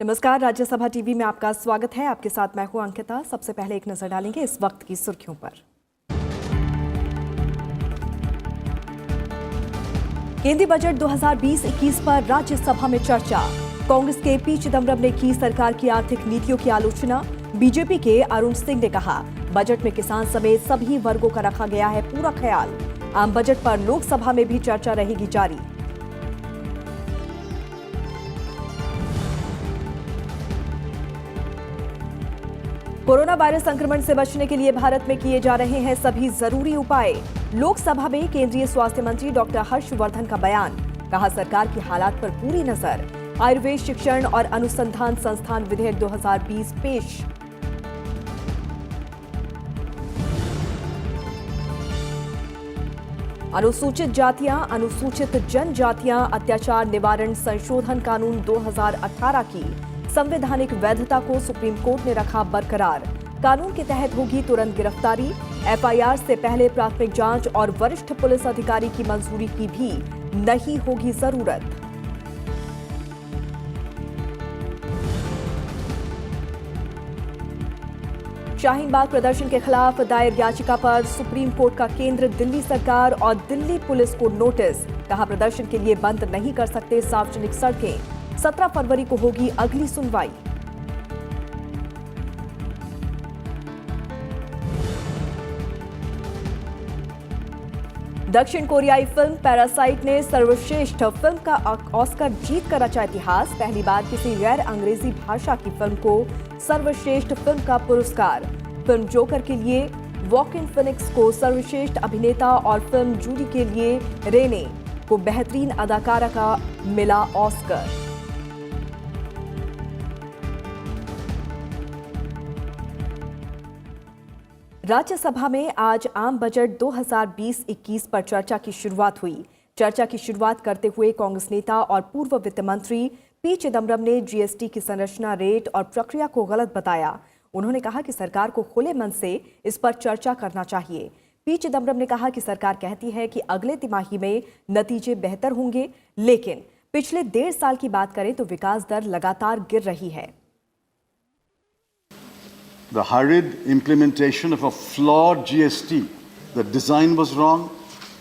नमस्कार, राज्यसभा टीवी में आपका स्वागत है। आपके साथ मैं हूं अंकिता। सबसे पहले एक नजर डालेंगे इस वक्त की सुर्खियों पर। केंद्रीय बजट 2020-21 पर राज्यसभा में चर्चा। कांग्रेस के पी चिदम्बरम ने की सरकार की आर्थिक नीतियों की आलोचना। बीजेपी के अरुण सिंह ने कहा, बजट में किसान समेत सभी वर्गों का रखा गया है पूरा ख्याल। आम बजट पर लोकसभा में भी चर्चा रहेगी जारी। कोरोना वायरस संक्रमण से बचने के लिए भारत में किए जा रहे हैं सभी जरूरी उपाय। लोकसभा में केंद्रीय स्वास्थ्य मंत्री डॉक्टर हर्षवर्धन का बयान। कहा, सरकार की हालात पर पूरी नजर। आयुर्वेद शिक्षण और अनुसंधान संस्थान विधेयक 2020 पेश। अनुसूचित जातियां, अनुसूचित जनजातियां अत्याचार निवारण संशोधन कानून 2018 की संवैधानिक वैधता को सुप्रीम कोर्ट ने रखा बरकरार। कानून के तहत होगी तुरंत गिरफ्तारी। एफआईआर से पहले प्राथमिक जांच और वरिष्ठ पुलिस अधिकारी की मंजूरी की भी नहीं होगी जरूरत। शाहीन बाग प्रदर्शन के खिलाफ दायर याचिका पर सुप्रीम कोर्ट का केंद्र, दिल्ली सरकार और दिल्ली पुलिस को नोटिस। कहा, प्रदर्शन के लिए बंद नहीं कर सकते सार्वजनिक सड़कें। 17 फरवरी को होगी अगली सुनवाई। दक्षिण कोरियाई फिल्म पैरासाइट ने सर्वश्रेष्ठ फिल्म का ऑस्कर जीत कर रचा इतिहास। पहली बार किसी गैर अंग्रेजी भाषा की फिल्म को सर्वश्रेष्ठ फिल्म का पुरस्कार। फिल्म जोकर के लिए वॉकिन फिनिक्स को सर्वश्रेष्ठ अभिनेता और फिल्म जूडी के लिए रेने को बेहतरीन अदाकारा का मिला ऑस्कर। राज्यसभा में आज आम बजट 2020-21 पर चर्चा की शुरुआत हुई। चर्चा की शुरुआत करते हुए कांग्रेस नेता और पूर्व वित्त मंत्री पी चिदम्बरम ने जीएसटी की संरचना, रेट और प्रक्रिया को गलत बताया। उन्होंने कहा कि सरकार को खुले मन से इस पर चर्चा करना चाहिए। पी चिदम्बरम ने कहा कि सरकार कहती है कि अगले तिमाही में नतीजे बेहतर होंगे, लेकिन पिछले 1.5 साल की बात करें तो विकास दर लगातार गिर रही है। The hurried implementation of a flawed GST. The design was wrong,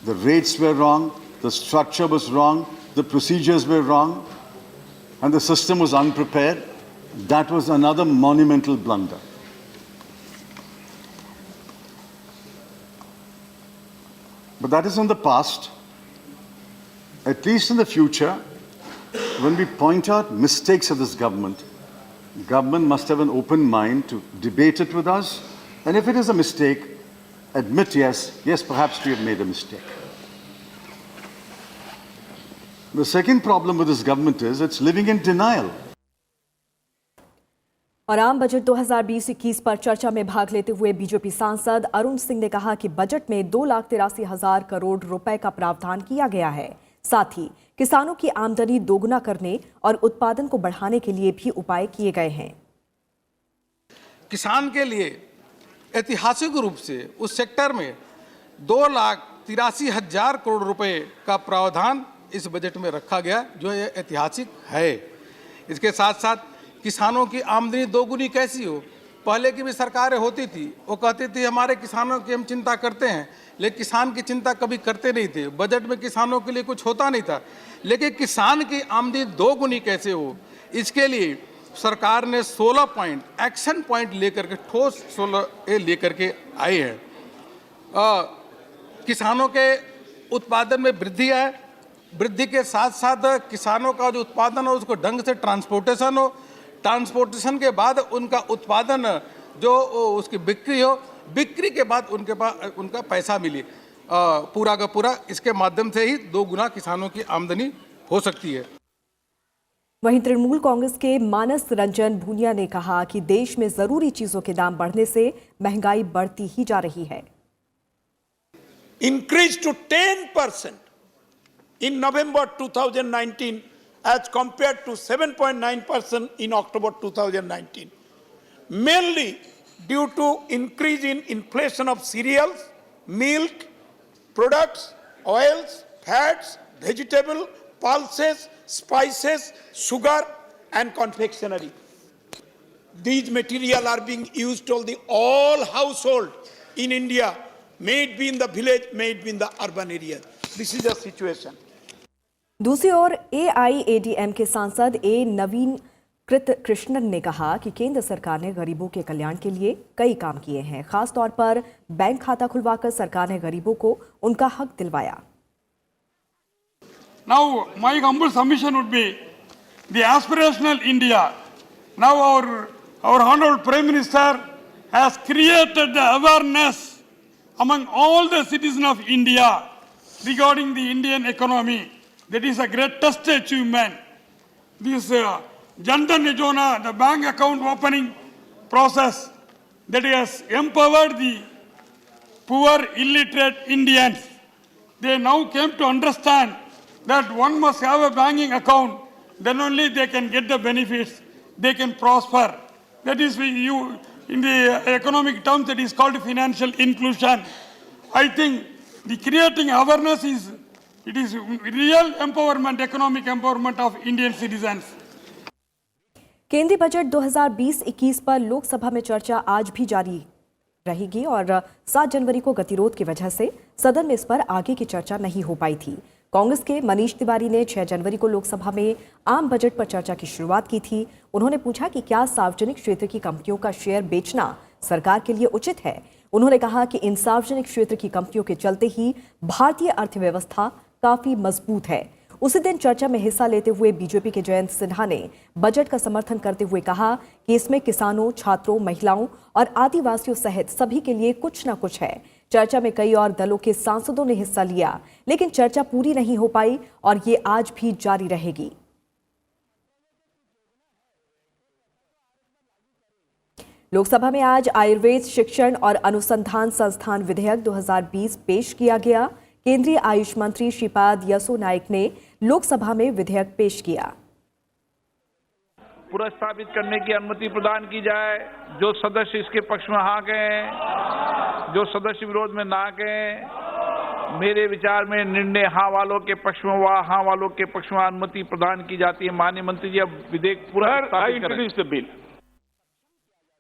the rates were wrong, the structure was wrong, the procedures were wrong, and the system was unprepared. That was another monumental blunder. But that is in the past. At least in the future, when we point out mistakes of this government must have an open mind to debate it with us, and if it is a mistake, admit yes, perhaps we have made a mistake. The second problem with this government is it's living in denial. और आम budget 2020-21 पर चर्चा में भाग लेते हुए BJP सांसद अरुण सिंह ने कहा कि बजट में 2,83,000 करोड़ रुपए का प्रावधान किया गया है। साथ ही किसानों की आमदनी दोगुना करने और उत्पादन को बढ़ाने के लिए भी उपाय किए गए हैं। किसान के लिए ऐतिहासिक रूप से उस सेक्टर में 2,83,000 करोड़ रुपए का प्रावधान इस बजट में रखा गया, जो ये ऐतिहासिक है। इसके साथ साथ किसानों की आमदनी दोगुनी कैसी हो। पहले की भी सरकारें होती थी, वो कहती थी हमारे किसानों की हम चिंता करते हैं, लेकिन किसान की चिंता कभी करते नहीं थे। बजट में किसानों के लिए कुछ होता नहीं था, लेकिन किसान की आमदनी दोगुनी कैसे हो, इसके लिए सरकार ने 16 पॉइंट एक्शन पॉइंट लेकर के, ठोस 16 लेकर के आए हैं। किसानों के उत्पादन में वृद्धि है। वृद्धि के साथ साथ किसानों का जो उत्पादन हो उसको ढंग से ट्रांसपोर्टेशन हो, ट्रांसपोर्टेशन के बाद उनका उत्पादन जो उसकी बिक्री हो, बिक्री के बाद उनके पास उनका पैसा मिले पूरा का पूरा। इसके माध्यम से ही 2 गुना किसानों की आमदनी हो सकती है। वहीं तृणमूल कांग्रेस के मानस रंजन भूनिया ने कहा कि देश में जरूरी चीजों के दाम बढ़ने से महंगाई बढ़ती ही जा रही है। Increase to 10% in November 2019 as compared to 7.9% in October 2019, mainly due to increase in inflation of cereals, milk, products, oils, fats, vegetable, pulses, spices, sugar, and confectionery. These material are being used to all household in India, may it be in the village, may it be in the urban area. This is the situation. दूसरी ओर AIADM के सांसद ए नवीन कृष्णन ने कहा कि केंद्र सरकार ने गरीबों के कल्याण के लिए कई काम किए हैं। खास तौर पर बैंक खाता खुलवाकर सरकार ने गरीबों को उनका हक दिलवाया। Now, my humble submission would be the aspirational India. Now, our Honorable Prime Minister has created the awareness among all the citizens of India regarding the Indian economy. That is a greatest achievement. This Jan Dhan Yojana, the bank account opening process, that has empowered the poor, illiterate Indians. They now came to understand that one must have a banking account, then only they can get the benefits, they can prosper. That is, in the economic terms, that is called financial inclusion. I think the creating awareness is real empowerment, economic empowerment of Indian citizens. केंद्रीय budget 2020-21 पर लोकसभा में चर्चा आज भी जारी रहेगी और 7 जनवरी को गतिरोध की वजह से सदन में इस पर आगे की चर्चा नहीं हो पाई थी। कांग्रेस के मनीष तिवारी ने 6 जनवरी को लोकसभा में आम बजट पर चर्चा की शुरुआत की थी। उन्होंने पूछा कि क्या सार्वजनिक क्षेत्र की कंपनियों का शेयर बेचना सरकार के लिए उचित है। उन्होंने कहा कि इन सार्वजनिक क्षेत्र की कंपनियों के चलते ही भारतीय अर्थव्यवस्था काफी मजबूत है। उसी दिन चर्चा में हिस्सा लेते हुए बीजेपी के जयंत सिन्हा ने बजट का समर्थन करते हुए कहा कि इसमें किसानों, छात्रों, महिलाओं और आदिवासियों सहित सभी के लिए कुछ न कुछ है। चर्चा में कई और दलों के सांसदों ने हिस्सा लिया, लेकिन चर्चा पूरी नहीं हो पाई और ये आज भी जारी रहेगी। लोकसभा में आज आयुर्वेद शिक्षण और अनुसंधान संस्थान विधेयक 2020 पेश किया गया। केंद्रीय आयुष मंत्री श्रीपाद यसो नाइक ने लोकसभा में विधेयक पेश किया। पुनर्स्थापित करने की अनुमति प्रदान की जाए। जो सदस्य इसके पक्ष में हाँ कहें, जो सदस्य विरोध में ना कहें, मेरे विचार में निर्णय हाँ वालों के पक्ष में हुआ, हाँ वालों के पक्ष में अनुमति प्रदान की जाती है। माननीय मंत्री जी अब विधेयक पुनर्स्थापित करें।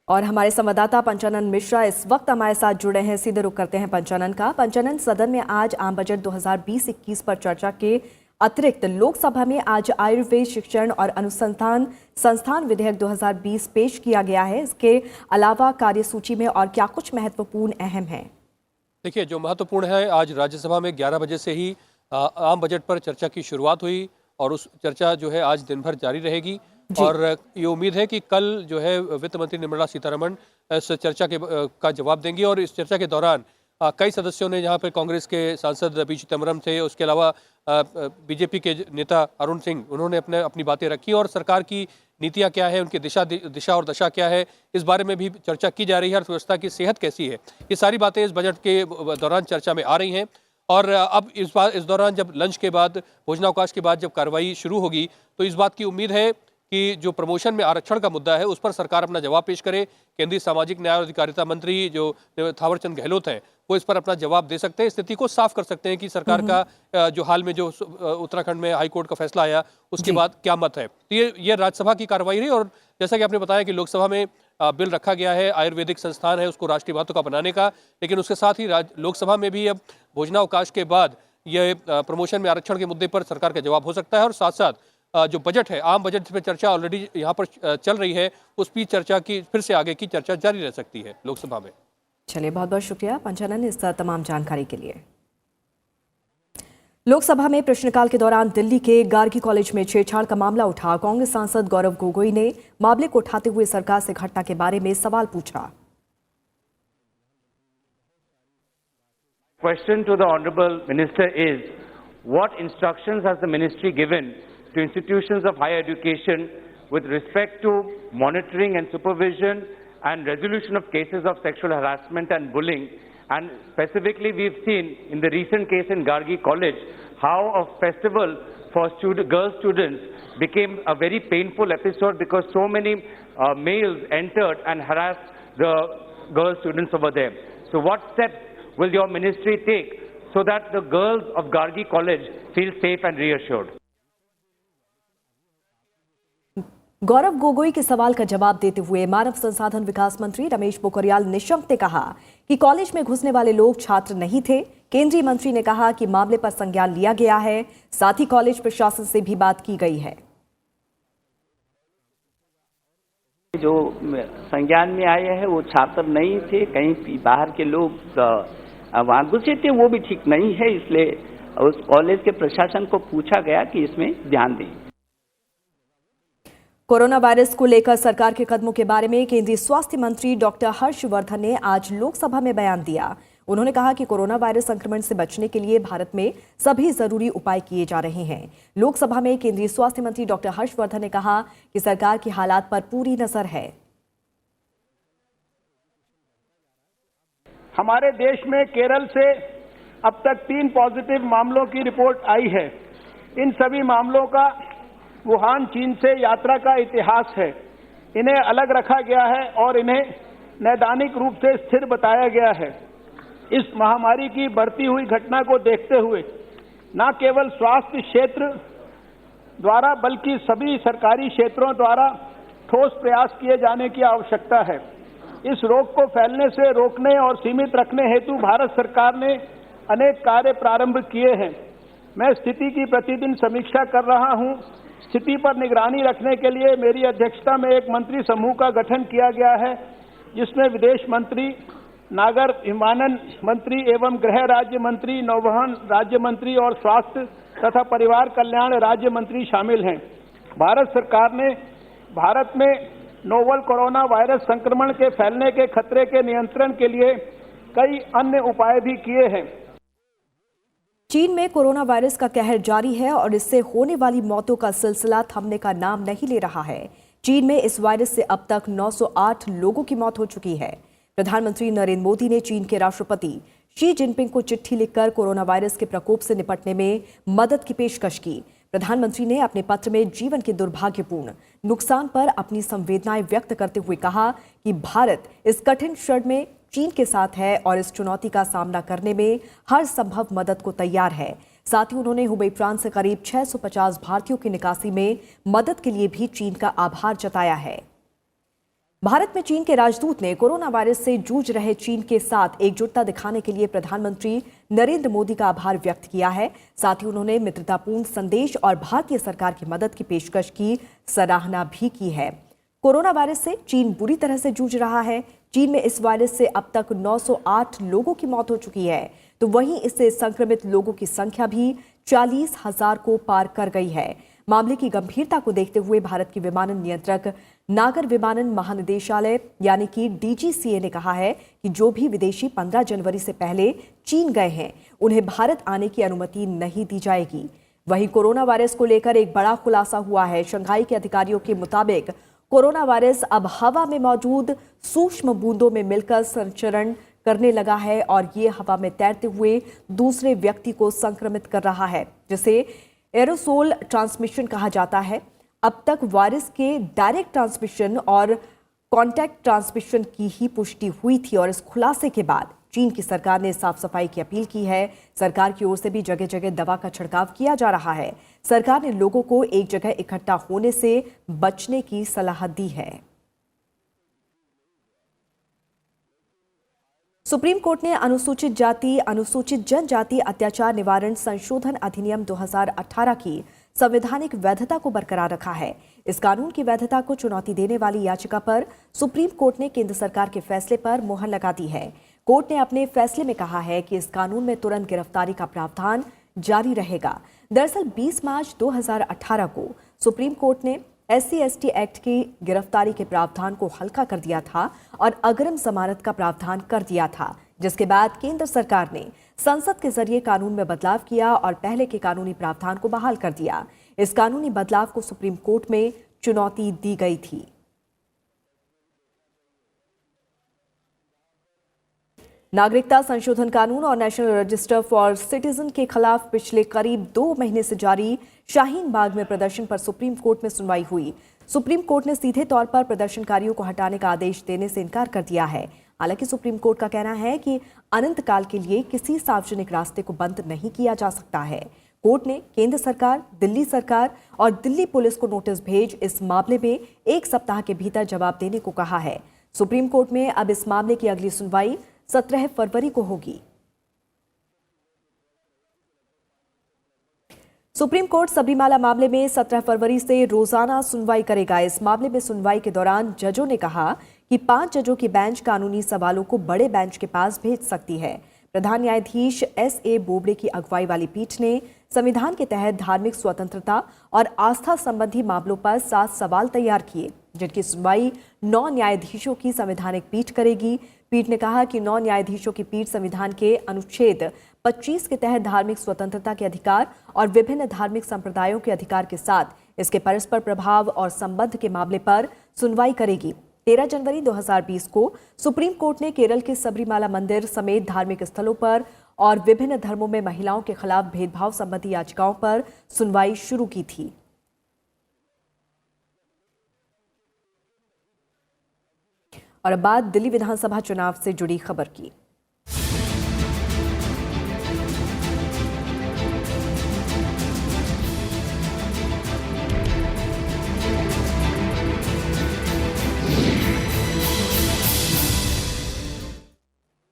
और हमारे संवाददाता पंचानन मिश्रा इस वक्त हमारे साथ जुड़े हैं। सीधे रुख करते हैं पंचानन का। पंचानन, सदन में आज आम बजट 2020-21 पर चर्चा के अतिरिक्त लोकसभा में आज आयुर्वेद शिक्षण और अनुसंधान संस्थान विधेयक 2020 पेश किया गया है। इसके अलावा कार्यसूची में और क्या कुछ महत्वपूर्ण अहम है? देखिए, जो महत्वपूर्ण है, आज राज्यसभा में 11 बजे से ही आम बजट पर चर्चा की शुरुआत हुई और उस चर्चा जो है आज दिन भर जारी रहेगी। और ये उम्मीद है कि कल जो है वित्त मंत्री निर्मला सीतारमण इस चर्चा का जवाब देंगी और इस चर्चा के दौरान कई सदस्यों ने, यहाँ पर कांग्रेस के सांसद पी चिदम्बरम थे, उसके अलावा बीजेपी के नेता अरुण सिंह, उन्होंने अपनी बातें रखी और सरकार की नीतियाँ क्या है, उनकी दिशा और दशा क्या है, इस बारे में भी चर्चा की जा रही है। अर्थव्यवस्था की सेहत कैसी है, ये सारी बातें इस बजट के दौरान चर्चा में आ रही हैं। और अब इस दौरान जब लंच के बाद, भोजनावकाश के बाद जब कार्रवाई शुरू होगी तो इस बात की उम्मीद है कि जो प्रमोशन में आरक्षण का मुद्दा है उस पर सरकार अपना जवाब पेश करे। केंद्रीय सामाजिक न्याय और अधिकारिता मंत्री जो थावरचंद गहलोत हैं वो इस पर अपना जवाब दे सकते हैं, स्थिति को साफ कर सकते हैं कि सरकार का जो हाल में जो उत्तराखंड में हाईकोर्ट का फैसला आया उसके बाद क्या मत है। तो ये राज्यसभा की कार्रवाई रही। और जैसा कि आपने बताया कि लोकसभा में बिल रखा गया है, आयुर्वेदिक संस्थान है उसको राष्ट्रीय महत्व का बनाने का, लेकिन उसके साथ ही लोकसभा में भी अब भोजनावकाश के बाद ये प्रमोशन में आरक्षण के मुद्दे पर सरकार का जवाब हो सकता है। और साथ साथ जो बजट है, आम बजट पे चर्चा ऑलरेडी यहाँ पर चल रही है, उस पर चर्चा की फिर से आगे की चर्चा जारी रह सकती है लोकसभा में। चलिए, बहुत बहुत शुक्रिया पंचानन इस तमाम जानकारी के लिए। लोकसभा में प्रश्नकाल के दौरान दिल्ली के गार्गी कॉलेज में छेड़छाड़ का मामला उठा। कांग्रेस सांसद गौरव गोगोई ने मामले को उठाते हुए सरकार से घटना के बारे में सवाल पूछा। Question to the Honorable Minister is, what instructions has the Ministry given to institutions of higher education with respect to monitoring and supervision and resolution of cases of sexual harassment and bullying? And specifically, we've seen in the recent case in Gargi College how a festival for girl students became a very painful episode because so many males entered and harassed the girl students over there. So what steps will your ministry take so that the girls of Gargi College feel safe and reassured? Gaurav Gogoi के सवाल का जवाब देते हुए मानव संसाधन विकास मंत्री रमेश पोखरियाल निशंक ने कहा कि कॉलेज में घुसने वाले लोग छात्र नहीं थे। केंद्रीय मंत्री ने कहा कि मामले पर संज्ञान लिया गया है, साथ ही कॉलेज प्रशासन से भी बात की गई है। जो संज्ञान में आए हैं वो छात्र नहीं थे, कहीं बाहर के लोग वहां घुसे थे, वो भी ठीक नहीं है। इसलिए उस कॉलेज के प्रशासन को पूछा गया कि इसमें ध्यान दें। कोरोना वायरस को लेकर सरकार के कदमों के बारे में केंद्रीय स्वास्थ्य मंत्री डॉक्टर हर्षवर्धन ने आज लोकसभा में बयान दिया। उन्होंने कहा कि कोरोना वायरस संक्रमण से बचने के लिए भारत में सभी जरूरी उपाय किए जा रहे हैं। लोकसभा में केंद्रीय स्वास्थ्य मंत्री डॉक्टर हर्षवर्धन ने कहा कि सरकार की हालात पर पूरी नजर है। हमारे देश में केरल से अब तक 3 पॉजिटिव मामलों की रिपोर्ट आई है। इन सभी मामलों का वुहान चीन से यात्रा का इतिहास है। इन्हें अलग रखा गया है और इन्हें नैदानिक रूप से स्थिर बताया गया है। इस महामारी की बढ़ती हुई घटना को देखते हुए न केवल स्वास्थ्य क्षेत्र द्वारा बल्कि सभी सरकारी क्षेत्रों द्वारा ठोस प्रयास किए जाने की आवश्यकता है। इस रोग को फैलने से रोकने और सीमित रखने हेतु भारत सरकार ने अनेक कार्य प्रारंभ किए हैं। मैं स्थिति की प्रतिदिन समीक्षा कर रहा हूं। स्थिति पर निगरानी रखने के लिए मेरी अध्यक्षता में एक मंत्री समूह का गठन किया गया है, जिसमें विदेश मंत्री, नागर विमानन मंत्री एवं गृह राज्य मंत्री, नौवहन राज्य मंत्री और स्वास्थ्य तथा परिवार कल्याण राज्य मंत्री शामिल हैं। भारत सरकार ने भारत में नोवल कोरोना वायरस संक्रमण के फैलने के खतरे के नियंत्रण के लिए कई अन्य उपाय भी किए हैं। चीन में कोरोना वायरस का कहर जारी है और इससे होने वाली मौतों का सिलसिला थमने का नाम नहीं ले रहा है। चीन में इस वायरस से अब तक 908 लोगों की मौत हो चुकी है। प्रधानमंत्री नरेंद्र मोदी ने चीन के राष्ट्रपति शी जिनपिंग को चिट्ठी लिखकर कोरोना वायरस के प्रकोप से निपटने में मदद की पेशकश की। प्रधानमंत्री ने अपने पत्र में जीवन के दुर्भाग्यपूर्ण नुकसान पर अपनी संवेदनाएं व्यक्त करते हुए कहा कि भारत इस कठिन क्षण में चीन के साथ है और इस चुनौती का सामना करने में हर संभव मदद को तैयार है। साथ ही उन्होंने हुबेई प्रांत से करीब 650 भारतीयों की निकासी में मदद के लिए भी चीन का आभार जताया है। भारत में चीन के राजदूत ने कोरोना वायरस से जूझ रहे चीन के साथ एकजुटता दिखाने के लिए प्रधानमंत्री नरेंद्र मोदी का आभार व्यक्त किया है। साथ ही उन्होंने मित्रतापूर्ण संदेश और भारतीय सरकार की मदद की पेशकश की सराहना भी की है। कोरोना वायरस से चीन बुरी तरह से जूझ रहा है। चीन में इस वायरस से अब तक 908 लोगों की मौत हो चुकी है, तो वहीं इससे संक्रमित लोगों की संख्या भी 40,000 को पार कर गई है। मामले की गंभीरता को देखते हुए भारत की विमानन नियंत्रक नागर विमानन महानिदेशालय यानी कि डीजीसीए ने कहा है कि जो भी विदेशी 15 जनवरी से पहले चीन गए हैं उन्हें भारत आने की अनुमति नहीं दी जाएगी। वहीं कोरोना वायरस को लेकर एक बड़ा खुलासा हुआ है। शंघाई के अधिकारियों के मुताबिक कोरोना वायरस अब हवा में मौजूद सूक्ष्म बूंदों में मिलकर संचरण करने लगा है और ये हवा में तैरते हुए दूसरे व्यक्ति को संक्रमित कर रहा है, जिसे एरोसोल ट्रांसमिशन कहा जाता है। अब तक वायरस के डायरेक्ट ट्रांसमिशन और कॉन्टैक्ट ट्रांसमिशन की ही पुष्टि हुई थी और इस खुलासे के बाद चीन की सरकार ने साफ सफाई की अपील की है। सरकार की ओर से भी जगह जगह दवा का छिड़काव किया जा रहा है। सरकार ने लोगों को एक जगह इकट्ठा होने से बचने की सलाह दी है। सुप्रीम कोर्ट ने अनुसूचित जाति अनुसूचित जनजाति अत्याचार निवारण संशोधन अधिनियम 2018 की संवैधानिक वैधता को बरकरार रखा है। इस कानून की वैधता को चुनौती देने वाली याचिका पर सुप्रीम कोर्ट ने केंद्र सरकार के फैसले पर मोहर लगा दी है। कोर्ट ने अपने फैसले में कहा है कि इस कानून में तुरंत गिरफ्तारी का प्रावधान जारी रहेगा। दरअसल 20 मार्च 2018 को सुप्रीम कोर्ट ने SC/ST एक्ट की गिरफ्तारी के प्रावधान को हल्का कर दिया था और अग्रिम जमानत का प्रावधान कर दिया था, जिसके बाद केंद्र सरकार ने संसद के जरिए कानून में बदलाव किया और पहले के कानूनी प्रावधान को बहाल कर दिया। इस कानूनी बदलाव को सुप्रीम कोर्ट में चुनौती दी गई थी। नागरिकता संशोधन कानून और नेशनल रजिस्टर फॉर सिटीजन के खिलाफ पिछले करीब 2 महीने से जारी शाहीन बाग में प्रदर्शन पर सुप्रीम कोर्ट में सुनवाई हुई। सुप्रीम कोर्ट ने सीधे तौर पर प्रदर्शनकारियों को हटाने का आदेश देने से इनकार कर दिया है। हालांकि सुप्रीम कोर्ट का कहना है कि अनंत काल के लिए किसी सार्वजनिक रास्ते को बंद नहीं किया जा सकता है। कोर्ट ने केंद्र सरकार, दिल्ली सरकार और दिल्ली पुलिस को नोटिस भेज इस मामले में 1 सप्ताह के भीतर जवाब देने को कहा है। सुप्रीम कोर्ट में अब इस मामले की अगली सुनवाई 17 फरवरी को होगी। सुप्रीम कोर्ट सबरीमाला मामले में 17 फरवरी से रोजाना सुनवाई करेगा। इस मामले में सुनवाई के दौरान जजों ने कहा कि 5 जजों की बेंच कानूनी सवालों को बड़े बेंच के पास भेज सकती है। प्रधान न्यायाधीश S.A. बोबड़े की अगुवाई वाली पीठ ने संविधान के तहत धार्मिक स्वतंत्रता और आस्था संबंधी मामलों पर 7 सवाल तैयार किए, जिनकी सुनवाई 9 न्यायाधीशों की संवैधानिक पीठ करेगी। पीठ ने कहा कि 9 न्यायाधीशों की पीठ संविधान के अनुच्छेद 25 के तहत धार्मिक स्वतंत्रता के अधिकार और विभिन्न धार्मिक संप्रदायों के अधिकार के साथ इसके परस्पर प्रभाव और संबंध के मामले पर सुनवाई करेगी। 13 जनवरी 2020 को सुप्रीम कोर्ट ने केरल के सबरीमाला मंदिर समेत धार्मिक स्थलों पर और विभिन्न धर्मों में महिलाओं के खिलाफ भेदभाव संबंधी याचिकाओं पर सुनवाई शुरू की थी। और अब बात दिल्ली विधानसभा चुनाव से जुड़ी खबर की।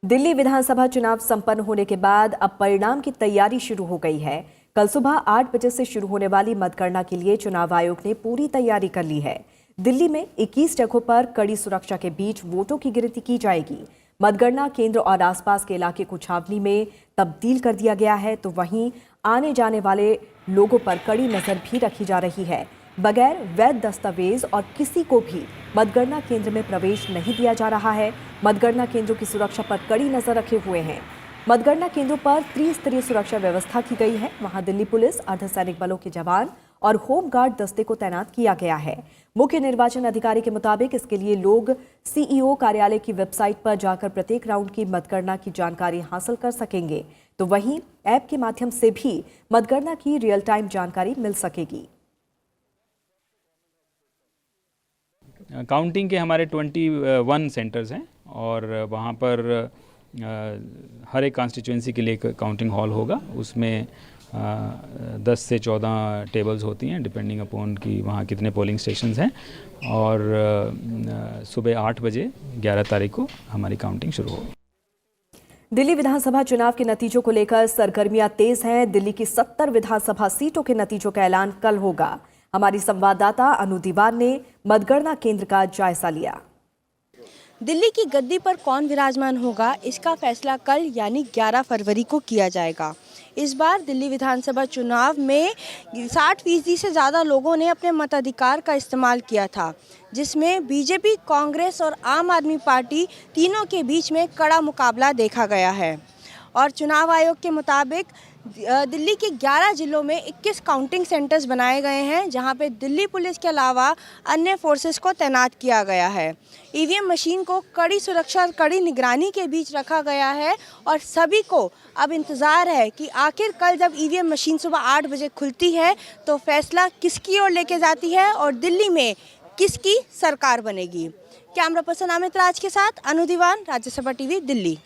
दिल्ली विधानसभा चुनाव संपन्न होने के बाद अब परिणाम की तैयारी शुरू हो गई है। कल सुबह 8 बजे से शुरू होने वाली मतगणना के लिए चुनाव आयोग ने पूरी तैयारी कर ली है। दिल्ली में 21 जगहों पर कड़ी सुरक्षा के बीच वोटों की गिनती की जाएगी। मतगणना केंद्र और आसपास के इलाके को छावनी में तब्दील कर दिया गया है, तो वहीं आने जाने वाले लोगों पर कड़ी नजर भी रखी जा रही है। बगैर वैध दस्तावेज और किसी को भी मतगणना केंद्र में प्रवेश नहीं दिया जा रहा है। मतगणना केंद्रों की सुरक्षा पर कड़ी नजर रखे हुए हैं। मतगणना केंद्रों पर त्रिस्तरीय सुरक्षा व्यवस्था की गई है। वहां दिल्ली पुलिस, अर्धसैनिक बलों के जवान और होमगार्ड दस्ते को तैनात किया गया है। मुख्य निर्वाचन अधिकारी के मुताबिक इसके लिए लोग सीईओ कार्यालय की वेबसाइट पर जाकर प्रत्येक राउंड की मतगणना की जानकारी हासिल कर सकेंगे, तो वहीं ऐप के माध्यम से भी मतगणना की रियल टाइम जानकारी मिल सकेगी। काउंटिंग के हमारे 21 सेंटर्स हैं और वहाँ पर हर एक कॉन्स्टिट्यूएंसी के लिए एक काउंटिंग हॉल होगा। उसमें 10 से 14 टेबल्स होती हैं डिपेंडिंग अपॉन कि वहाँ कितने पोलिंग स्टेशंस हैं। और सुबह 8 बजे 11 तारीख को हमारी काउंटिंग शुरू होगी। दिल्ली विधानसभा चुनाव के नतीजों को लेकर सरगर्मियां तेज हैं। दिल्ली की 70 विधानसभा सीटों के नतीजों का ऐलान कल होगा। हमारी संवाददाता अनु दीवान ने मतगणना केंद्र का जायजा लिया। दिल्ली की गद्दी पर कौन विराजमान होगा, इसका फैसला कल यानी 11 फरवरी को किया जाएगा। इस बार दिल्ली विधानसभा चुनाव में 60% से ज़्यादा लोगों ने अपने मताधिकार का इस्तेमाल किया था, जिसमें बीजेपी, कांग्रेस और आम आदमी पार्टी तीनों के बीच में कड़ा मुकाबला देखा गया है। और चुनाव आयोग के मुताबिक दिल्ली के 11 जिलों में 21 काउंटिंग सेंटर्स बनाए गए हैं, जहां पे दिल्ली पुलिस के अलावा अन्य फोर्सेस को तैनात किया गया है। ईवीएम मशीन को कड़ी सुरक्षा और कड़ी निगरानी के बीच रखा गया है और सभी को अब इंतज़ार है कि आखिर कल जब ईवीएम मशीन सुबह 8 बजे खुलती है तो फैसला किसकी ओर लेके जाती है और दिल्ली में किसकी सरकार बनेगी। कैमरा पर्सन अमित राज के साथ अनु दीवान, राज्यसभा टीवी, दिल्ली।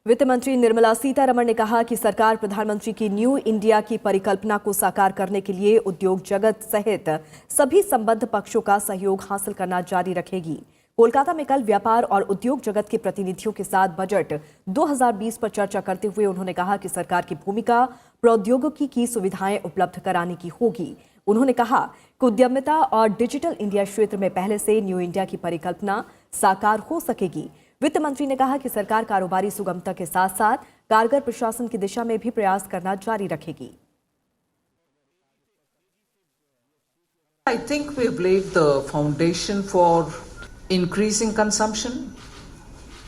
वित्त मंत्री निर्मला सीतारमण ने कहा कि सरकार प्रधानमंत्री की न्यू इंडिया की परिकल्पना को साकार करने के लिए उद्योग जगत सहित सभी संबद्ध पक्षों का सहयोग हासिल करना जारी रखेगी। कोलकाता में कल व्यापार और उद्योग जगत के प्रतिनिधियों के साथ बजट 2020 पर चर्चा करते हुए उन्होंने कहा कि सरकार की भूमिका प्रौद्योगिकी की सुविधाएं उपलब्ध कराने की होगी। उन्होंने कहा कि उद्यमिता और डिजिटल इंडिया क्षेत्र में पहले से न्यू इंडिया की परिकल्पना साकार हो सकेगी। वित्त मंत्री ने कहा कि सरकार कारोबारी सुगमता के साथ साथ कारगर प्रशासन की दिशा में भी प्रयास करना जारी रखेगी। I think we've laid the foundation for increasing consumption,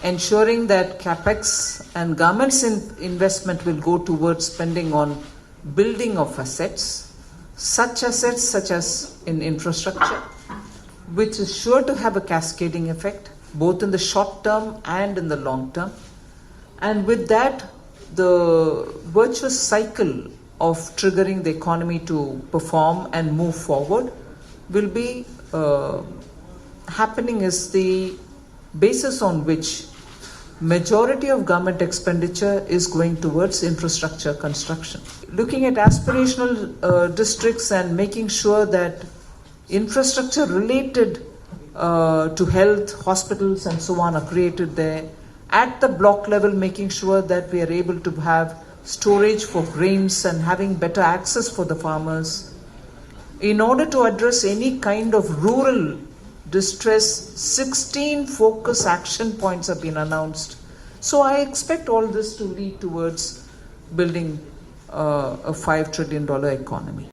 ensuring that capex and government's investment will go towards spending on building of assets such as in infrastructure, which is sure to have a cascading effect both in the short term and in the long term. And with that, the virtuous cycle of triggering the economy to perform and move forward will be happening is the basis on which majority of government expenditure is going towards infrastructure construction. Looking at aspirational districts and making sure that infrastructure related to health, hospitals and so on are created there. At the block level, making sure that we are able to have storage for grains and having better access for the farmers. In order to address any kind of rural distress, 16 focus action points have been announced. So I expect all this to lead towards building a $5 trillion economy.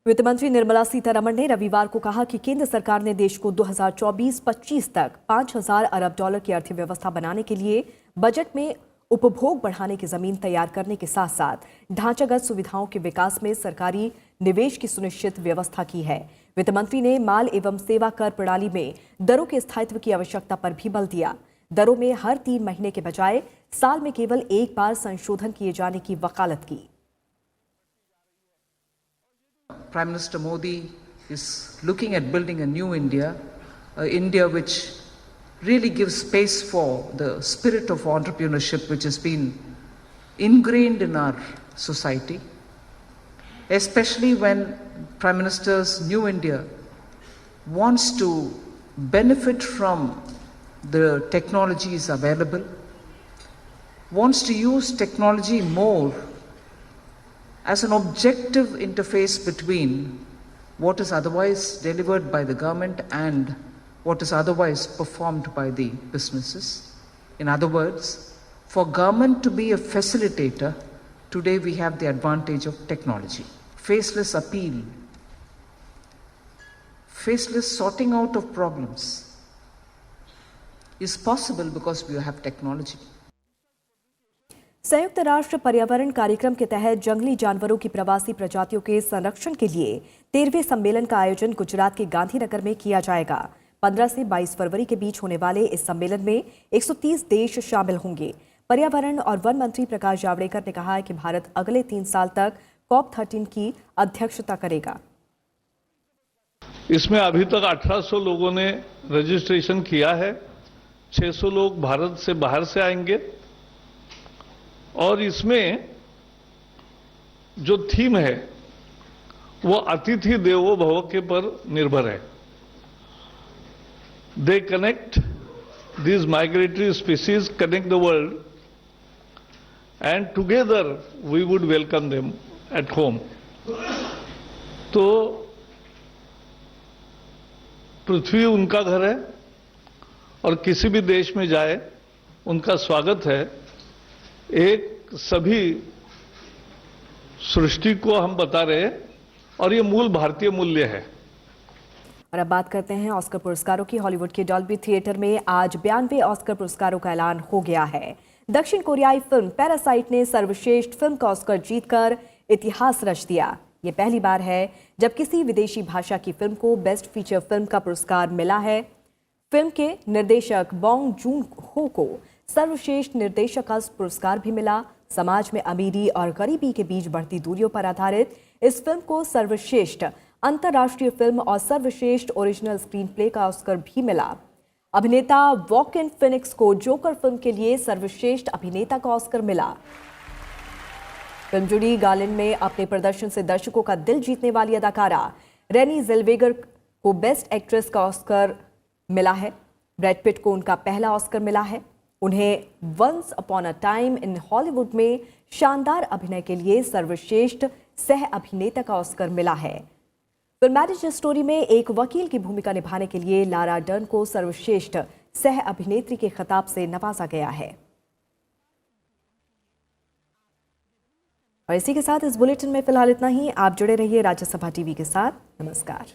वित्त मंत्री निर्मला सीतारमण ने रविवार को कहा कि केंद्र सरकार ने देश को 2024-25 तक 5,000 अरब डॉलर की अर्थव्यवस्था बनाने के लिए बजट में उपभोग बढ़ाने की जमीन तैयार करने के साथ साथ ढांचागत सुविधाओं के विकास में सरकारी निवेश की सुनिश्चित व्यवस्था की है। वित्त मंत्री ने माल एवं सेवा कर प्रणाली में दरों के स्थायित्व की आवश्यकता पर भी बल दिया। दरों में हर 3 महीने के बजाय साल में केवल एक बार संशोधन किए जाने की वकालत की। Prime Minister Modi is looking at building a new India, India which really gives space for the spirit of entrepreneurship which has been ingrained in our society, especially when Prime Minister's New India wants to benefit from the technologies available, wants to use technology more as an objective interface between what is otherwise delivered by the government and what is otherwise performed by the businesses. In other words, for government to be a facilitator, today we have the advantage of technology. Faceless appeal, faceless sorting out of problems is possible because we have technology. संयुक्त राष्ट्र पर्यावरण कार्यक्रम के तहत जंगली जानवरों की प्रवासी प्रजातियों के संरक्षण के लिए 13वें सम्मेलन का आयोजन गुजरात के गांधीनगर में किया जाएगा। 15 से 22 फरवरी के बीच होने वाले इस सम्मेलन में 130 देश शामिल होंगे। पर्यावरण और वन मंत्री प्रकाश जावड़ेकर ने कहा है कि भारत अगले 3 साल तक COP13 की अध्यक्षता करेगा। इसमें अभी तक 1800 लोगों ने रजिस्ट्रेशन किया है। 600 लोग भारत से बाहर से आएंगे और इसमें जो थीम है वो अतिथि देवो भव के पर निर्भर है। They connect these migratory species, connect the world, and together we would welcome them at home. तो पृथ्वी उनका घर है और किसी भी देश में जाए उनका स्वागत है। एक सभी सृष्टि को हम बता रहे हैं और ये मूल भारतीय मूल्य है। और अब बात करते हैं ऑस्कर पुरस्कारों की। हॉलीवुड के डॉल्बी थिएटर में आज 92 ऑस्कर पुरस्कारों का ऐलान हो गया है। दक्षिण कोरियाई फिल्म पैरासाइट ने सर्वश्रेष्ठ फिल्म का ऑस्कर जीतकर इतिहास रच दिया। ये पहली बार है जब किसी विदेशी भाषा की फिल्म को बेस्ट फीचर फिल्म का पुरस्कार मिला है। फिल्म के निर्देशक बॉन्ग जून हो को सर्वश्रेष्ठ निर्देशक का पुरस्कार भी मिला। समाज में अमीरी और गरीबी के बीच बढ़ती दूरियों पर आधारित इस फिल्म को सर्वश्रेष्ठ अंतर्राष्ट्रीय फिल्म और सर्वश्रेष्ठ ओरिजिनल स्क्रीन प्ले का ऑस्कर भी मिला। अभिनेता वॉकिन फिनिक्स को जोकर फिल्म के लिए सर्वश्रेष्ठ अभिनेता का ऑस्कर मिला। फिल्म जूडी गार्लिन में अपने प्रदर्शन से दर्शकों का दिल जीतने वाली अदाकारा रेनी ज़ेल्वेगर को बेस्ट एक्ट्रेस का ऑस्कर मिला है। ब्रैड पिट को उनका पहला ऑस्कर मिला है। उन्हें once upon a time in Hollywood में शानदार अभिनय के लिए सर्वश्रेष्ठ सह अभिनेता का ऑस्कर मिला है। फिल्म मैरिज स्टोरी में एक वकील की भूमिका निभाने के लिए लारा डर्न को सर्वश्रेष्ठ सह अभिनेत्री के खिताब से नवाजा गया है। और इसी के साथ इस बुलेटिन में फिलहाल इतना ही। आप जुड़े रहिए राज्यसभा टीवी के साथ। नमस्कार।